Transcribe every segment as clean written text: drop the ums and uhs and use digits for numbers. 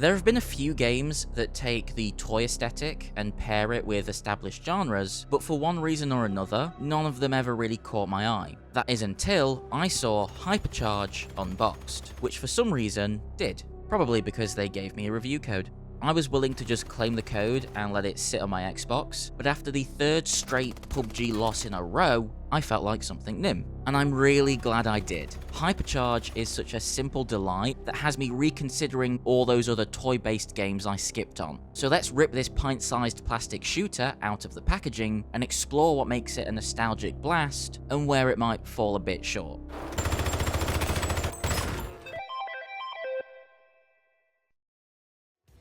There have been a few games that take the toy aesthetic and pair it with established genres, but for one reason or another, none of them ever really caught my eye. That is until I saw Hypercharge Unboxed, which for some reason did. Probably because they gave me a review code. I was willing to just claim the code and let it sit on my Xbox, but after the third straight PUBG loss in a row, I felt like something new. And I'm really glad I did. Hypercharge is such a simple delight that has me reconsidering all those other toy-based games I skipped on. So let's rip this pint-sized plastic shooter out of the packaging and explore what makes it a nostalgic blast and where it might fall a bit short.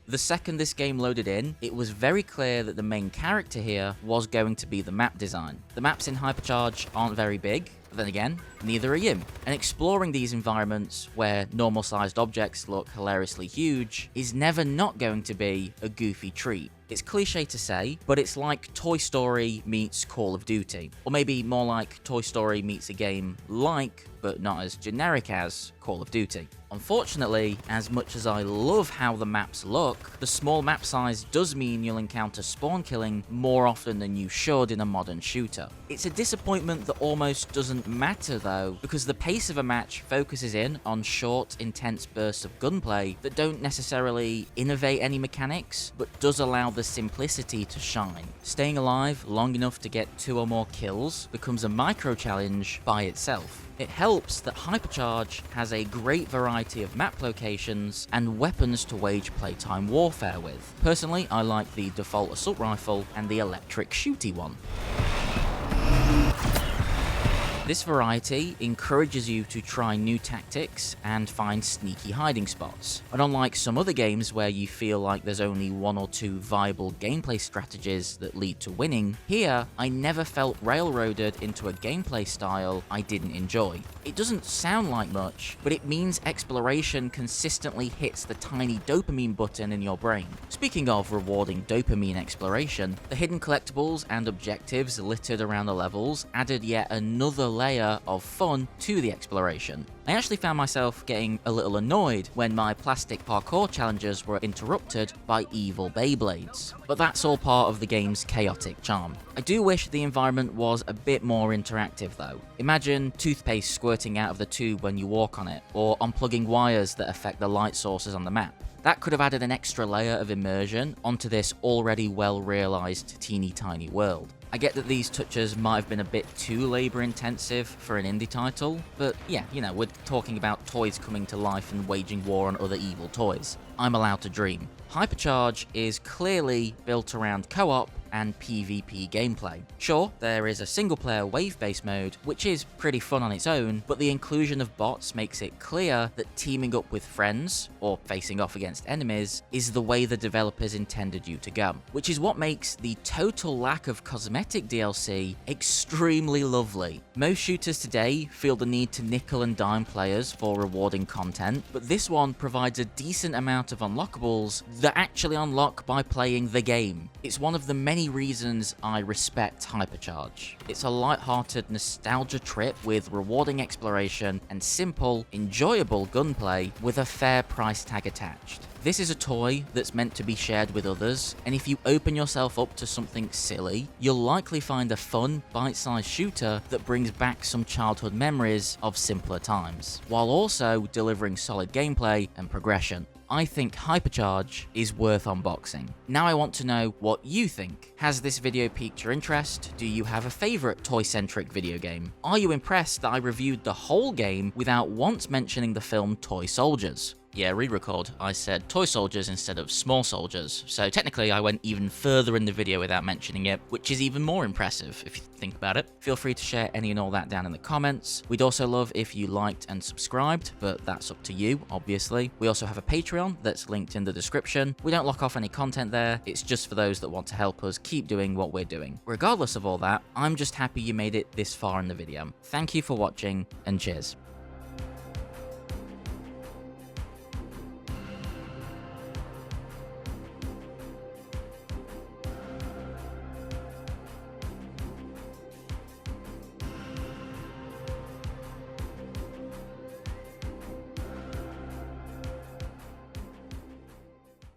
The second this game loaded in, it was very clear that the main character here was going to be the map design. The maps in Hypercharge aren't very big, but then again, neither are you. And exploring these environments where normal-sized objects look hilariously huge is never not going to be a goofy treat. It's cliche to say, but it's like Toy Story meets Call of Duty. Or maybe more like Toy Story meets a game like, but not as generic as, Call of Duty. Unfortunately, as much as I love how the maps look, the small map size does mean you'll encounter spawn killing more often than you should in a modern shooter. It's a disappointment that almost doesn't matter though, because the pace of a match focuses in on short, intense bursts of gunplay that don't necessarily innovate any mechanics, but does allow the simplicity to shine. Staying alive long enough to get 2 or more kills becomes a micro challenge by itself. It helps that Hypercharge has a great variety of map locations and weapons to wage playtime warfare with. Personally, I like the default assault rifle and the electric shooty one. This variety encourages you to try new tactics and find sneaky hiding spots. And unlike some other games where you feel like there's only 1 or 2 viable gameplay strategies that lead to winning, here I never felt railroaded into a gameplay style I didn't enjoy. It doesn't sound like much, but it means exploration consistently hits the tiny dopamine button in your brain. Speaking of rewarding dopamine exploration, the hidden collectibles and objectives littered around the levels added yet another layer of fun to the exploration. I actually found myself getting a little annoyed when my plastic parkour challenges were interrupted by evil Beyblades, but that's all part of the game's chaotic charm. I do wish the environment was a bit more interactive though. Imagine toothpaste squirting out of the tube when you walk on it, or unplugging wires that affect the light sources on the map. That could have added an extra layer of immersion onto this already well-realized teeny tiny world. I get that these touches might have been a bit too labor-intensive for an indie title, but yeah, you know, we're talking about toys coming to life and waging war on other evil toys. I'm allowed to dream. Hypercharge is clearly built around co-op and PvP gameplay. Sure, there is a single-player wave-based mode, which is pretty fun on its own, but the inclusion of bots makes it clear that teaming up with friends, or facing off against enemies, is the way the developers intended you to go, which is what makes the total lack of cosmetic DLC extremely lovely. Most shooters today feel the need to nickel and dime players for rewarding content, but this one provides a decent amount of unlockables that actually unlock by playing the game. It's one of the many reasons I respect Hypercharge. It's a light-hearted nostalgia trip with rewarding exploration and simple, enjoyable gunplay with a fair price tag attached. This is a toy that's meant to be shared with others, and if you open yourself up to something silly, you'll likely find a fun, bite-sized shooter that brings back some childhood memories of simpler times, while also delivering solid gameplay and progression. I think Hypercharge is worth unboxing. Now I want to know what you think. Has this video piqued your interest? Do you have a favorite toy-centric video game? Are you impressed that I reviewed the whole game without once mentioning the film Toy Soldiers? Yeah, re-record. I said toy soldiers instead of small soldiers, so technically I went even further in the video without mentioning it, which is even more impressive if you think about it. Feel free to share any and all that down in the comments. We'd also love if you liked and subscribed, but that's up to you, obviously. We also have a Patreon that's linked in the description. We don't lock off any content there, it's just for those that want to help us keep doing what we're doing. Regardless of all that, I'm just happy you made it this far in the video. Thank you for watching, and cheers.